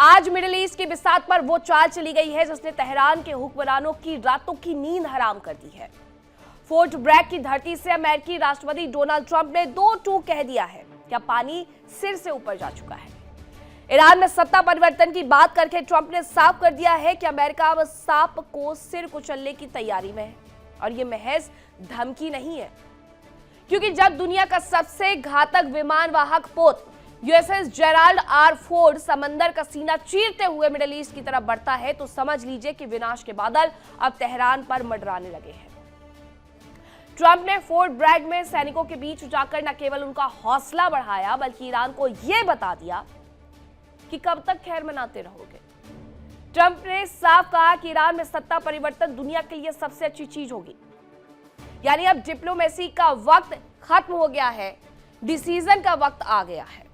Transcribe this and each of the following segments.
आज middle east की बिसात पर वो चाल चली गई है जिसने तेहरान के हुक्मरानों की रातों की नींद हराम कर दी है। फोर्ट ब्रैग की धरती से अमेरिकी राष्ट्रपति डोनाल्ड ट्रंप ने 2 टूक कह दिया है। क्या पानी सिर से ऊपर जा चुका है? ईरान में सत्ता परिवर्तन की बात करके ट्रंप ने साफ कर दिया है कि अमेरिका अब सांप को सिर कुचलने की तैयारी में है और यह महज धमकी नहीं है, क्योंकि जब दुनिया का सबसे घातक विमान वाहक पोत यूएसएस जेराल्ड आर फोर्ड समंदर का सीना चीरते हुए मिडिल ईस्ट की तरफ बढ़ता है तो समझ लीजिए कि विनाश के बादल अब तेहरान पर मंडराने लगे हैं। ट्रंप ने फोर्ट ब्रैग में सैनिकों के बीच जाकर न केवल उनका हौसला बढ़ाया बल्कि ईरान को यह बता दिया कि कब तक खैर मनाते रहोगे। ट्रंप ने साफ कहा कि ईरान में सत्ता परिवर्तन दुनिया के लिए सबसे अच्छी चीज होगी, यानी अब डिप्लोमेसी का वक्त खत्म हो गया है, डिसीजन का वक्त आ गया है।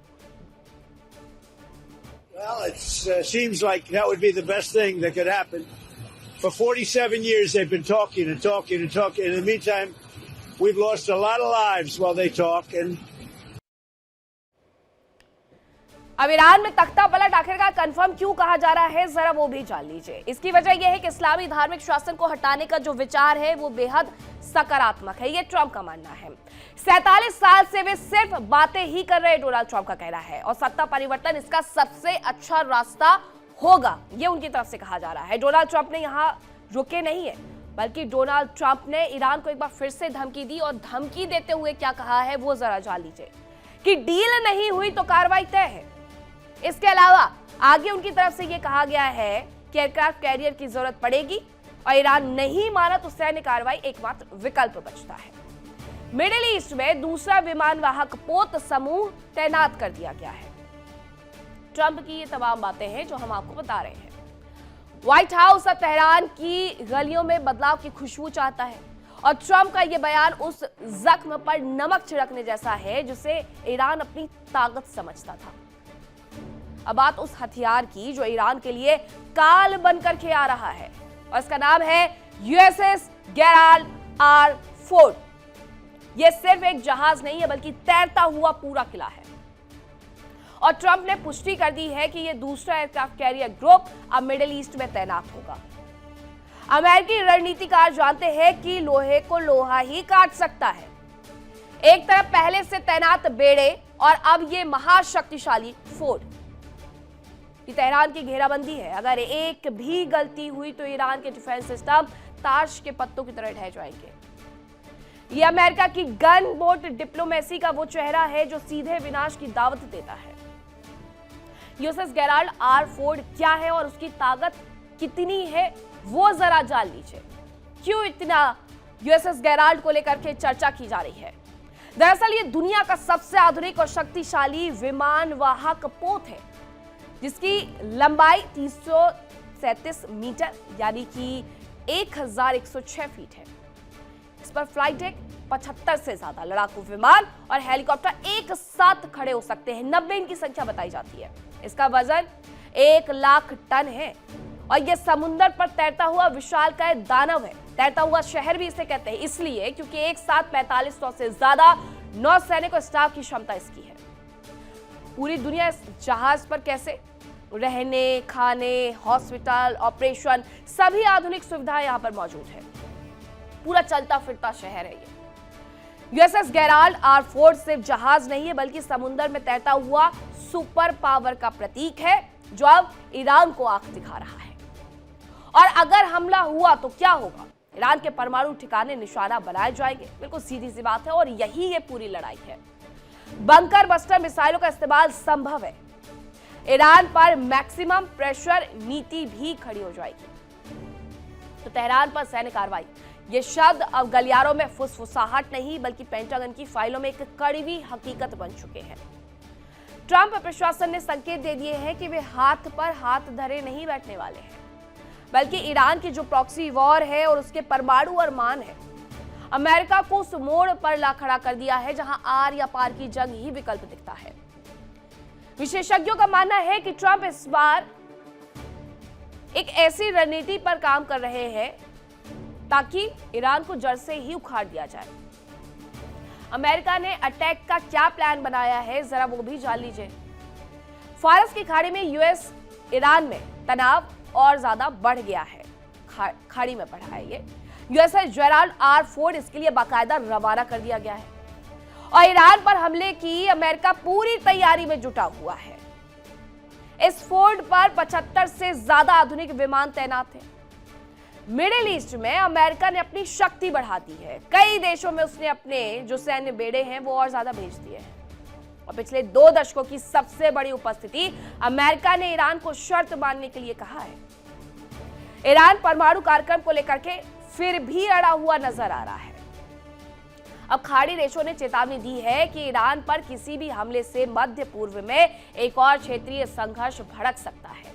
Well, it seems like that would be the best thing that could happen. For 47 years, they've been talking and talking and talking. In the meantime, we've lost a lot of lives while they talk. And अब Iran में तख्ता पलट आखिरकार confirm क्यों कहा जा रहा है, जरा वो भी जान लीजिए। इसकी वजह यह है कि इस्लामी धार्मिक शासन को हटाने का जो विचार है वो बेहद सकारात्मक है, ये ट्रंप का मानना है। 47 साल से वे सिर्फ बातें ही कर रहे, डोनाल्ड ट्रंप का कहना है, और सत्ता परिवर्तन इसका सबसे अच्छा रास्ता होगा, ये उनकी तरफ से कहा जा रहा है। डोनाल्ड ट्रंप ने यहां रुके नहीं है, बल्कि डोनाल्ड ट्रंप ने ईरान को एक बार फिर से धमकी दी, और धमकी देते हुए क्या कहा है वो जरा जान लीजिए कि डील नहीं हुई तो कार्रवाई तय है। इसके अलावा आगे उनकी तरफ से यह कहा गया है कि एयरक्राफ्ट कैरियर की जरूरत पड़ेगी और ईरान नहीं माना तो सैन्य कार्रवाई एकमात्र विकल्प बचता है। मिडिल ईस्ट में दूसरा विमान वाहक पोत समूह तैनात कर दिया गया है। ट्रंप की ये तमाम बातें हैं जो हम आपको बता रहे हैं। व्हाइट हाउस अब तेहरान की गलियों में बदलाव की खुशबू चाहता है और ट्रंप का यह बयान उस जख्म पर नमक छिड़कने जैसा है जिसे ईरान अपनी ताकत समझता था। अब बात उस हथियार की जो ईरान के लिए काल बनकर के आ रहा है और इसका नाम है यूएसएस जेराल्ड आर फोर्ड। यह सिर्फ एक जहाज नहीं है बल्कि तैरता हुआ पूरा किला है और ट्रंप ने पुष्टि कर दी है कि यह दूसरा एयरक्राफ्ट कैरियर ग्रुप अब मिडिल ईस्ट में तैनात होगा। अमेरिकी रणनीतिकार जानते हैं कि लोहे को लोहा ही काट सकता है। एक तरफ पहले से तैनात बेड़े और अब यह महाशक्तिशाली फोर्ड। तेहरान की घेराबंदी है, अगर एक भी गलती हुई तो ईरान के डिफेंस सिस्टम ताश के पत्तों की तरह ढह जाएंगे। यह अमेरिका की गन बोट डिप्लोमेसी का वो चेहरा है जो सीधे विनाश की दावत देता है। यूएसएस जेराल्ड आर फोर्ड क्या है और उसकी ताकत कितनी है वो जरा जान लीजिए। क्यों इतना यूएसएस जेराल्ड को लेकर के चर्चा की जा रही है? दरअसल ये दुनिया का सबसे आधुनिक और शक्तिशाली विमान वाहक पोत है जिसकी लंबाई 337 मीटर यानी कि 1106 फीट है। इस पर फ्लाइट डेक 75 से ज्यादा लड़ाकू विमान और हेलीकॉप्टर एक साथ खड़े हो सकते हैं। 90 इनकी संख्या बताई जाती है। इसका वजन 1 लाख टन है और यह समुद्र पर तैरता हुआ विशालकाय दानव है। तैरता हुआ शहर भी इसे कहते हैं इसलिए क्योंकि एक साथ 4500 से ज्यादा नौसैनिक और स्टाफ की क्षमता इसकी है। पूरी दुनिया इस जहाज पर कैसे रहने, खाने, हॉस्पिटल, ऑपरेशन, सभी आधुनिक सुविधाएं यहां पर मौजूद है। पूरा चलता फिरता शहर है ये। यूएसएस जेराल्ड आर फोर्ड सिर्फ जहाज नहीं है बल्कि समुद्र में तैरता हुआ सुपर पावर का प्रतीक है जो अब ईरान को आंख दिखा रहा है। और अगर हमला हुआ तो क्या होगा? ईरान के परमाणु ठिकाने निशाना बनाए जाएंगे। बिल्कुल सीधी सी बात है और यही ये पूरी लड़ाई है। बंकर बस्टर मिसाइलों का इस्तेमाल संभव है। ईरान पर मैक्सिमम प्रेशर नीति भी खड़ी हो जाएगी। तो तेहरान पर सैन्य कार्रवाई, ये शब्द अब गलियारों में फुसफुसाहट नहीं बल्कि पेंटागन की फाइलों में एक कड़वी हकीकत बन चुके हैं। ट्रंप प्रशासन ने संकेत दे दिए हैं कि वे हाथ पर हाथ धरे नहीं बैठने वाले हैं, बल्कि ईरान की जो प्रॉक्सी वॉर है और उसके परमाणु अरमान है, अमेरिका को उस मोड़ पर ला खड़ा कर दिया है जहां आर या पार की जंग ही विकल्प दिखता है। विशेषज्ञों का मानना है कि ट्रंप इस बार एक ऐसी रणनीति पर काम कर रहे हैं ताकि ईरान को जड़ से ही उखाड़ दिया जाए। अमेरिका ने अटैक का क्या प्लान बनाया है जरा वो भी जान लीजिए। फारस की खाड़ी में यूएस ईरान में तनाव और ज्यादा बढ़ गया है, खाड़ी में बढ़ा है। ये यूएसएस जेराल्ड आर फोर्ड इसके लिए बाकायदा रवाना कर दिया गया है और ईरान पर हमले की अमेरिका पूरी तैयारी में जुटा हुआ है। इस फोर्ड पर 75 से ज्यादा आधुनिक विमान तैनात हैं। मिडिल ईस्ट में अमेरिका ने अपनी शक्ति बढ़ा दी है। कई देशों में उसने अपने जो सैन्य बेड़े हैं वो और ज्यादा भेज दिए हैं और पिछले 2 दशकों की सबसे बड़ी उपस्थिति अमेरिका ने ईरान को शर्त मानने के लिए कहा है। ईरान परमाणु कार्यक्रम को लेकर के फिर भी अड़ा हुआ नजर आ रहा है। अब खाड़ी देशों ने चेतावनी दी है कि ईरान पर किसी भी हमले से मध्य पूर्व में एक और क्षेत्रीय संघर्ष भड़क सकता है।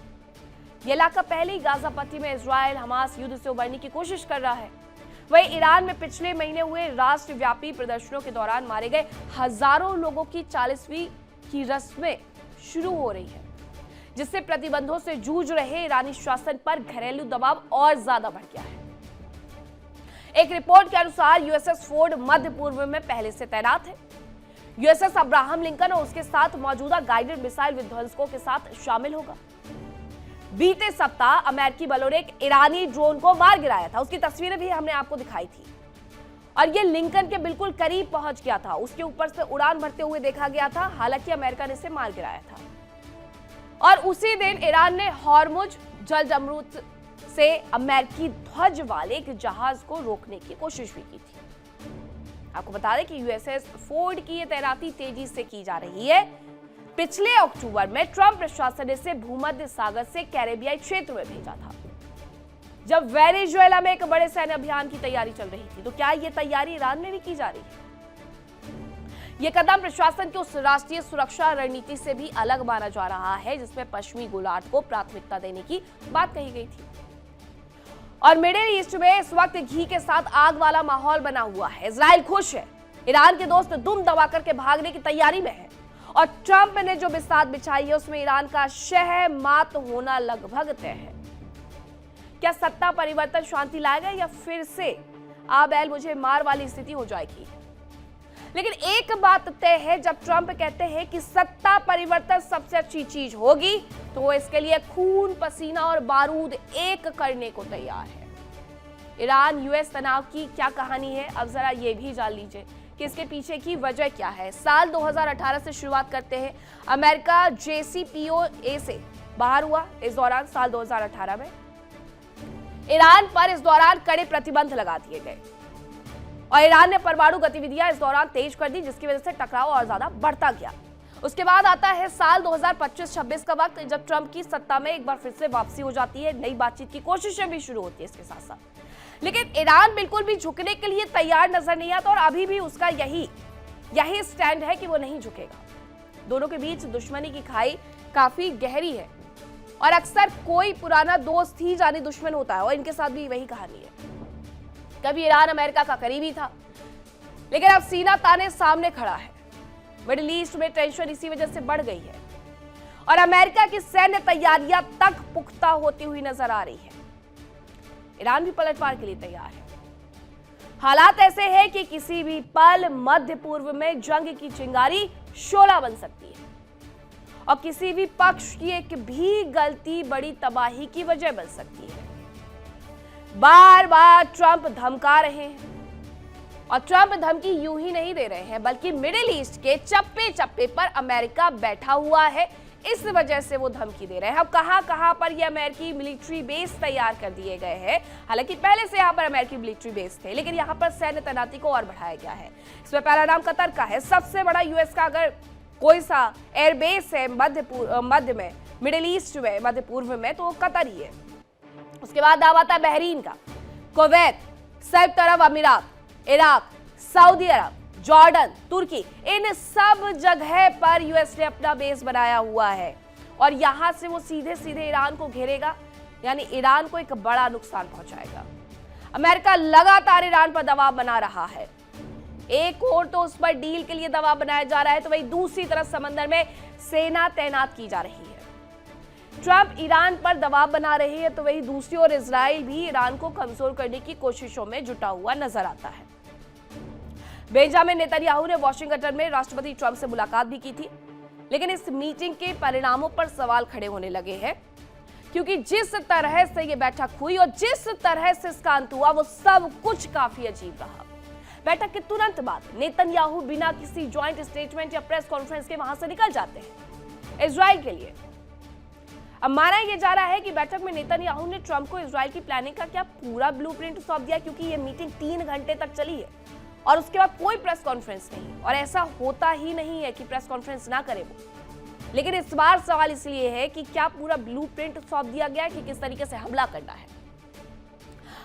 यह इलाका पहले ही गाजा पट्टी में इजराइल हमास युद्ध से उबरने की कोशिश कर रहा है। वहीं ईरान में पिछले महीने हुए राष्ट्रव्यापी प्रदर्शनों के दौरान मारे गए हजारों लोगों की 40वीं की रस्में शुरू हो रही है, जिससे प्रतिबंधों से जूझ रहे ईरानी शासन पर घरेलू दबाव और ज्यादा बढ़ गया है। एक रिपोर्ट के अनुसार यूएसएस फोर्ड मध्य पूर्व में पहले से तैनात है। यूएसएस अब्राहम लिंकन और उसके साथ मौजूदा गाइडेड मिसाइल विध्वंसकों के साथ शामिल होगा। बीते सप्ताह अमेरिकी बलों ने एक ईरानी ड्रोन को मार गिराया था। उसकी तस्वीरें भी हमने आपको दिखाई थी और ये लिंकन के बिल्कुल करीब पहुंच गया था। उसके ऊपर से उड़ान भरते हुए देखा गया था। हालांकि अमेरिका ने इसे मार गिराया था और उसी दिन ईरान ने हॉर्मुज जलजमरूद से अमेरिकी ध्वज वाले एक जहाज को रोकने की कोशिश भी की थी। आपको बता दें कि यूएसएस फोर्ड की यह तैनाती तेजी से की जा रही है। पिछले अक्टूबर में ट्रंप प्रशासन ने इसे भूमध्य सागर से कैरेबियाई क्षेत्र में भेजा था, जब वेनेजुएला में एक बड़े सैन्य अभियान की तैयारी चल रही थी। तो क्या यह तैयारी ईरान में भी की जा रही है? यह कदम प्रशासन की उस राष्ट्रीय सुरक्षा रणनीति से भी अलग माना जा रहा है जिसमें पश्चिमी गोलार्ध को प्राथमिकता देने की बात कही गई थी। और मिडिल ईस्ट में इस वक्त घी के साथ आग वाला माहौल बना हुआ है। इजराइल खुश है, ईरान के दोस्त दुम दबा करके भागने की तैयारी में है और ट्रंप ने जो बिसात बिछाई है उसमें ईरान का शह मात होना लगभग तय है। क्या सत्ता परिवर्तन शांति लाएगा या फिर से आबैल मुझे मार वाली स्थिति हो जाएगी? लेकिन एक बात तय है, जब ट्रंप कहते हैं कि सत्ता परिवर्तन सबसे अच्छी चीज होगी तो वो इसके लिए खून पसीना और बारूद एक करने को तैयार है। ईरान यूएस तनाव की क्या कहानी है, अब जरा ये भी जान लीजिए कि इसके पीछे की वजह क्या है। साल 2018 से शुरुआत करते हैं। अमेरिका JCPOA से बाहर हुआ। इस दौरान साल 2018 में ईरान पर इस दौरान कड़े प्रतिबंध लगा दिए गए और ईरान ने परमाणु गतिविधियां इस दौरान तेज कर दी, जिसकी वजह से टकराव और ज्यादा बढ़ता गया। उसके बाद आता है साल 2025-26 का वक्त, जब ट्रंप की सत्ता में एक बार फिर से वापसी हो जाती है। नई बातचीत की कोशिशें भी शुरू होती है इसके साथ साथ। लेकिन ईरान बिल्कुल भी झुकने के लिए तैयार नजर नहीं आता और अभी भी उसका यही स्टैंड है कि वो नहीं झुकेगा। दोनों के बीच दुश्मनी की खाई काफी गहरी है और अक्सर कोई पुराना दोस्त ही जाने दुश्मन होता है और इनके साथ भी वही कहानी है। कभी ईरान अमेरिका का करीबी था, लेकिन अब सीना ताने सामने खड़ा है। मिडिल ईस्ट में टेंशन इसी वजह से बढ़ गई है और अमेरिका की सैन्य तैयारियां तक पुख्ता होती हुई नजर आ रही है। ईरान भी पलटवार के लिए तैयार है। हालात ऐसे हैं कि किसी भी पल मध्य पूर्व में जंग की चिंगारी शोला बन सकती है और किसी भी पक्ष की एक भी गलती बड़ी तबाही की वजह बन सकती है। बार बार ट्रंप धमका रहे हैं और ट्रंप धमकी यूं ही नहीं दे रहे हैं, बल्कि मिडिल ईस्ट के चप्पे चप्पे पर अमेरिका बैठा हुआ है, इस वजह से वो धमकी दे रहे हैं। अब कहां पर ये अमेरिकी मिलिट्री बेस तैयार कर दिए गए हैं। हालांकि पहले से यहां पर अमेरिकी मिलिट्री बेस थे, लेकिन यहां पर सैन्य तैनाती को और बढ़ाया गया है। इसमें पहला नाम कतर का है। सबसे बड़ा यूएस का अगर कोई सा एयरबेस है मध्य में, मिडिल ईस्ट में, मध्य पूर्व में, तो वो कतर ही है। उसके बाद नाम आता है बहरीन का, कुवैत, संयुक्त अरब अमीरात, इराक, सऊदी अरब, जॉर्डन, तुर्की। इन सब जगह पर यूएस ने अपना बेस बनाया हुआ है और यहां से वो सीधे सीधे ईरान को घेरेगा, यानी ईरान को एक बड़ा नुकसान पहुंचाएगा। अमेरिका लगातार ईरान पर दबाव बना रहा है। एक ओर तो उस पर डील के लिए दबाव बनाया जा रहा है, तो वहीं दूसरी तरफ समंदर में सेना तैनात की जा रही है। ट्रंप ईरान पर दबाव बना रहे हैं, तो वहीं दूसरी ओर इजराइल भी ईरान को कमजोर करने की कोशिशों में जुटा हुआ नजर आता है। बेंजामिन नेतन्याहू ने वाशिंगटन में राष्ट्रपति ट्रंप से मुलाकात भी की थी, लेकिन इस मीटिंग के परिणामों पर सवाल खड़े होने लगे हैं। क्योंकि जिस तरह से ये बैठक हुई और जिस तरह से इसका अंत हुआ वो सब कुछ काफी अजीब रहा। बैठक के तुरंत बाद नेतन्याहू बिना किसी ज्वाइंट स्टेटमेंट या प्रेस कॉन्फ्रेंस के वहां से निकल जाते हैं इजराइल के लिए। अब माना यह जा रहा है कि बैठक में नेतन्याहू ने ट्रंप को इजराइल की प्लानिंग का क्या पूरा ब्लूप्रिंट सौंप दिया, क्योंकि यह मीटिंग 3 घंटे तक चली है और उसके बाद कोई प्रेस कॉन्फ्रेंस नहीं, और ऐसा होता ही नहीं है कि प्रेस कॉन्फ्रेंस ना करे वो। लेकिन इस बार सवाल इसलिए है कि क्या पूरा ब्लूप्रिंट सौंप दिया गया कि किस तरीके से हमला करना है।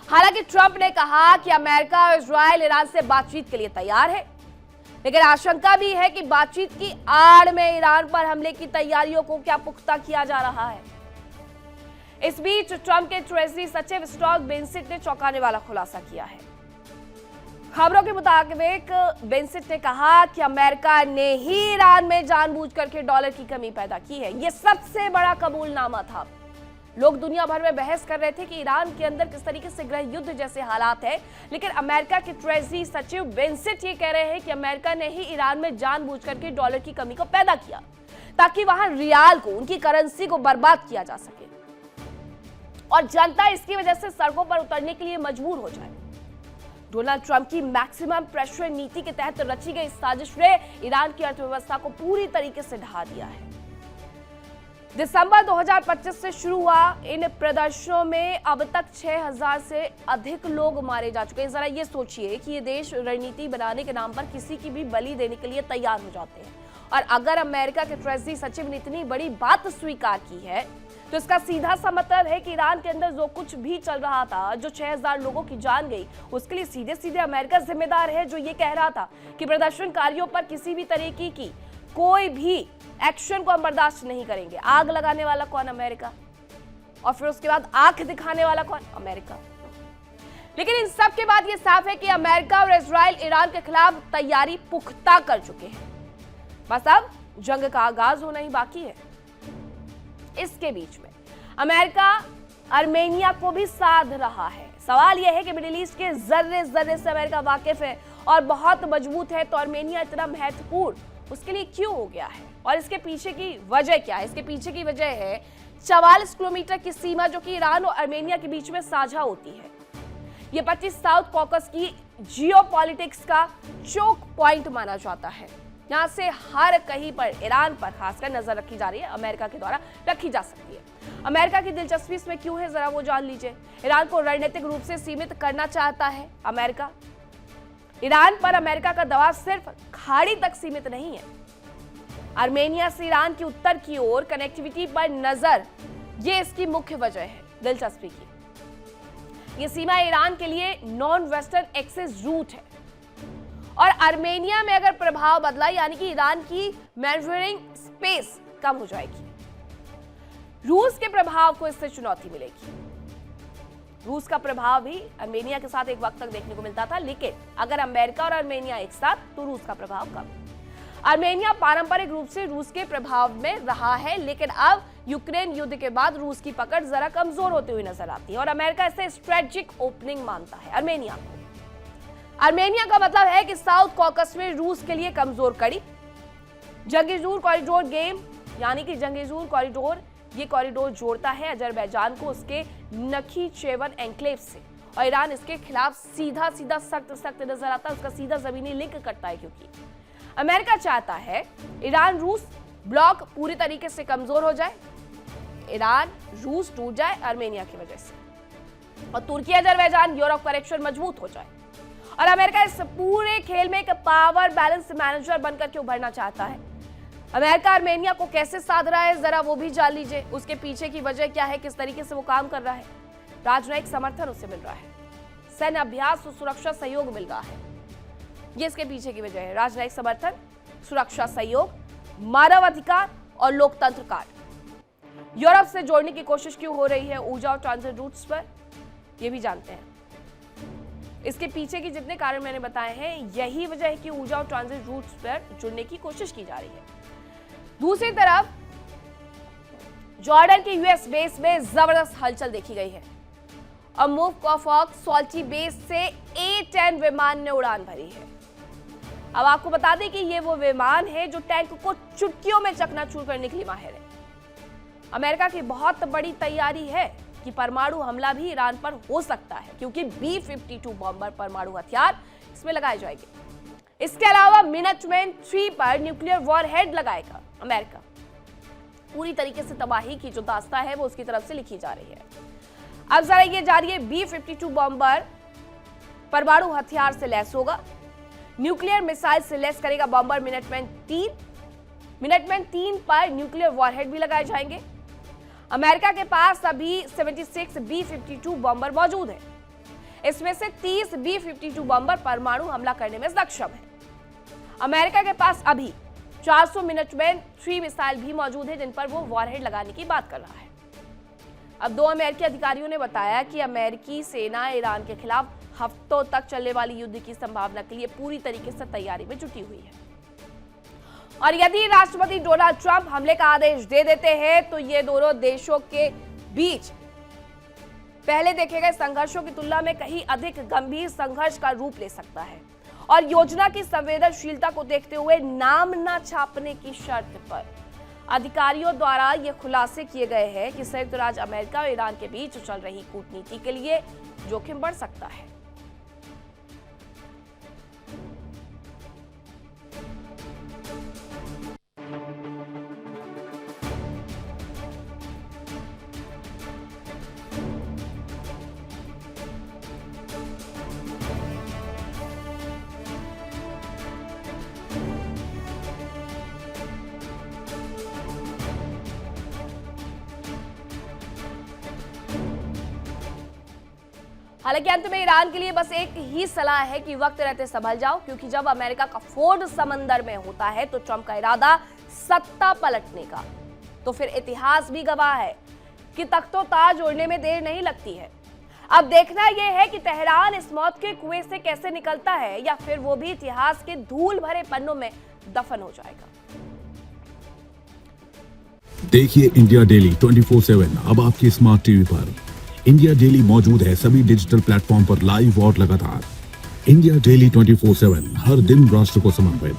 हालांकि ट्रंप ने कहा कि अमेरिका और इजराइल ईरान से बातचीत के लिए तैयार है, लेकिन आशंका भी है कि बातचीत की आड़ में ईरान पर हमले की तैयारियों को क्या पुख्ता किया जा रहा है। इस बीच ट्रंप के ट्रेजरी सचिव स्कॉट बेसिट ने चौंकाने वाला खुलासा किया है। खबरों के मुताबिक बेसिट ने कहा कि अमेरिका ने ही ईरान में जानबूझकर के डॉलर की कमी पैदा की है। यह सबसे बड़ा कबूलनामा था। लोग दुनिया भर में बहस कर रहे थे कि ईरान के अंदर किस तरीके से गृह युद्ध जैसे हालात है, लेकिन अमेरिका के ट्रेजरी सचिव बेसिट ये कह रहे हैं कि अमेरिका ने ही ईरान में जानबूझकर के डॉलर की कमी को पैदा किया ताकि वहां रियाल को, उनकी करेंसी को बर्बाद किया जा सके और जनता इसकी वजह से सड़कों पर उतरने के लिए मजबूर हो जाए। डोनाल्ड ट्रंप की मैक्सिमम प्रेशर नीति के तहत रची गई साजिश ने ईरान की अर्थव्यवस्था को पूरी तरीके से ढहा दिया है। दिसंबर 2025 से शुरू हुआ इन प्रदर्शनों में अब तक 6000 से अधिक लोग मारे जा चुके हैं। जरा ये सोचिए कि ये देश रणनीति बनाने के नाम पर किसी की भी बलि देने के लिए तैयार हो जाते हैं, और अगर अमेरिका के ट्रेजरी सचिव ने इतनी बड़ी बात स्वीकार की है तो इसका सीधा सा मतलब है कि ईरान के अंदर जो कुछ भी चल रहा था, जो 6000 लोगों की जान गई, उसके लिए सीधे सीधे अमेरिका जिम्मेदार है, जो ये कह रहा था कि प्रदर्शनकारियों पर किसी भी तरीके की कोई भी एक्शन को हम बर्दाश्त नहीं करेंगे। आग लगाने वाला कौन? अमेरिका। और फिर उसके बाद आंख दिखाने वाला कौन? अमेरिका। लेकिन इन सब के बाद ये साफ है कि अमेरिका और इजराइल ईरान के खिलाफ तैयारी पुख्ता कर चुके हैं। बस अब जंग का आगाज होना ही बाकी है। इसके बीच में अमेरिका आर्मेनिया को भी साध रहा है। सवाल यह है कि मिडिल ईस्ट के जर्रे जर्रे से अमेरिका वाकिफ है और बहुत मजबूत है, तो आर्मेनिया इतना महत्वपूर्ण उसके लिए क्यों हो गया है और इसके पीछे की वजह क्या है? इसके पीछे की वजह है 44 किलोमीटर की सीमा जो कि ईरान और आर्मेनिया के बीच में साझा होती है। ये 25 साउथ कॉकस की जियोपॉलिटिक्स का चोक पॉइंट माना जाता है। यहाँ से हर कहीं पर ईरान पर खासकर नजर रखी जा रही है, अमेरिका के द्वारा रखी जा सकती है। अमेरिका की दिलचस्पी इसमें क्यों है, जरा वो जान लीजिए। ईरान को रणनीतिक रूप से सीमित करना चाहता है अमेरिका। ईरान पर अमेरिका का दबाव सिर्फ खाड़ी तक सीमित नहीं है। आर्मेनिया से ईरान की उत्तर की ओर कनेक्टिविटी पर नजर, ये इसकी मुख्य वजह है दिलचस्पी की। ये सीमा ईरान के लिए नॉन वेस्टर्न एक्सेस रूट है और आर्मेनिया में अगर प्रभाव बदला, यानी कि ईरान की मैन्यूवरिंग स्पेस कम हो जाएगी। रूस के प्रभाव को इससे चुनौती मिलेगी। रूस का प्रभाव भी आर्मेनिया के साथ एक वक्त तक देखने को मिलता था, लेकिन अगर अमेरिका और आर्मेनिया एक साथ तो रूस का प्रभाव कम। आर्मेनिया पारंपरिक रूप से रूस के प्रभाव में रहा है, लेकिन अब यूक्रेन युद्ध के बाद रूस की पकड़ जरा कमजोर होती हुई नजर आती है और अमेरिका इसे स्ट्रेटेजिक ओपनिंग मानता है आर्मेनिया को। आर्मेनिया का मतलब है कि साउथ कॉकस में रूस के लिए कमजोर कड़ी। जंगीजूर कॉरिडोर गेम, यानी कि जंगीजूर कॉरिडोर, ये कॉरिडोर जोड़ता है अजरबैजान को उसके नखीचेवन एन्क्लेव से, और ईरान इसके खिलाफ सीधा सीधा सख्त नजर आता है, उसका सीधा जमीनी लिंक करता है, क्योंकि अमेरिका चाहता है ईरान रूस ब्लॉक पूरी तरीके से कमजोर हो जाए, ईरान रूस टूट जाए आर्मेनिया की वजह से, और तुर्की अजरबैजान यूरोप कनेक्शन मजबूत हो जाए। और अमेरिका इस पूरे खेल में एक पावर बैलेंस मैनेजर बनकर के उभरना चाहता है। अमेरिका आर्मेनिया को कैसे साध रहा है, जरा वो भी जान लीजिए। उसके पीछे की वजह क्या है, किस तरीके से वो काम कर रहा है। राजनयिक समर्थन उसे मिल रहा है, सैन्य अभ्यास और सुरक्षा सहयोग मिल रहा है, ये इसके पीछे की वजह है। राजनयिक समर्थन, सुरक्षा सहयोग, मानवाधिकार और लोकतंत्र कार्ड। यूरोप से जोड़ने की कोशिश क्यों हो रही है ऊर्जा और ट्रांजिट रूट्स पर, ये भी जानते हैं। इसके पीछे की जितने कारण मैंने बताए हैं, यही वजह है कि ऊर्जा और ट्रांजिट रूट्स पर जुड़ने की कोशिश की जा रही है। दूसरी तरफ जॉर्डन के यूएस बेस में जबरदस्त हलचल देखी गई है और मुफ्त सॉल्टी बेस से A-10 विमान ने उड़ान भरी है। अब आपको बता दें कि ये वो विमान है जो टैंक को चुटकियों में चकनाचूर करने के लिए माहिर है। अमेरिका की बहुत बड़ी तैयारी है कि परमाणु हमला भी ईरान पर हो सकता है, क्योंकि B-52 बॉम्बर परमाणु हथियार इसमें लगाए जाएंगे। इसके अलावा मिनटमैन 3 पर न्यूक्लियर वॉरहेड लगाएगा अमेरिका। पूरी तरीके से तबाही की जो दास्तां है वो उसकी तरफ से लिखी जा रही है। अब जरा ये जानिए, B-52 बॉम्बर परमाणु हथियार से लैस होगा, न्यूक्लियर मिसाइल से लैस करेगा बॉम्बर मिनटमैन 3 पर न्यूक्लियर वॉरहेड भी लगाए जाएंगे। अमेरिका के पास अभी 76 B-52 बॉम्बर मौजूद है। इसमें से 30 B-52 बॉम्बर परमाणु हमला करने में सक्षम है। अमेरिका के पास अभी 400 मिनटमैन 3 मिसाइल भी मौजूद है, जिन पर वो वॉरहेड लगाने की बात कर रहा है। अब 2 अमेरिकी अधिकारियों ने बताया कि अमेरिकी सेना ईरान के खिलाफ हफ्तों तक चलने वाली युद्ध की संभावना के लिए पूरी तरीके से तैयारी में जुटी हुई है। और यदि राष्ट्रपति डोनाल्ड ट्रंप हमले का आदेश दे देते हैं तो ये दोनों देशों के बीच पहले देखे गए संघर्षों की तुलना में कहीं अधिक गंभीर संघर्ष का रूप ले सकता है। और योजना की संवेदनशीलता को देखते हुए नाम न छापने की शर्त पर अधिकारियों द्वारा ये खुलासे किए गए हैं कि संयुक्त राज्य अमेरिका और ईरान के बीच चल रही कूटनीति के लिए जोखिम बढ़ सकता है। हालांकि अंत में ईरान के लिए बस एक ही सलाह है कि वक्त रहते संभल जाओ, क्योंकि जब अमेरिका का फोर्ड समंदर में होता है तो ट्रंप का इरादा सत्ता पलटने का तो फिर इतिहास भी गवाह है कि तख्तो-ताज उड़ने में देर नहीं लगती है। अब देखना यह है कि तेहरान इस मौत के कुएं से कैसे निकलता है, या फिर वो भी इतिहास के धूल भरे पन्नों में दफन हो जाएगा। देखिए इंडिया डेली 24/7 अब आपके स्मार्ट टीवी पर। इंडिया डेली मौजूद है सभी डिजिटल प्लेटफॉर्म पर लाइव और लगातार। इंडिया डेली 24/7 हर दिन राष्ट्र को समर्पित।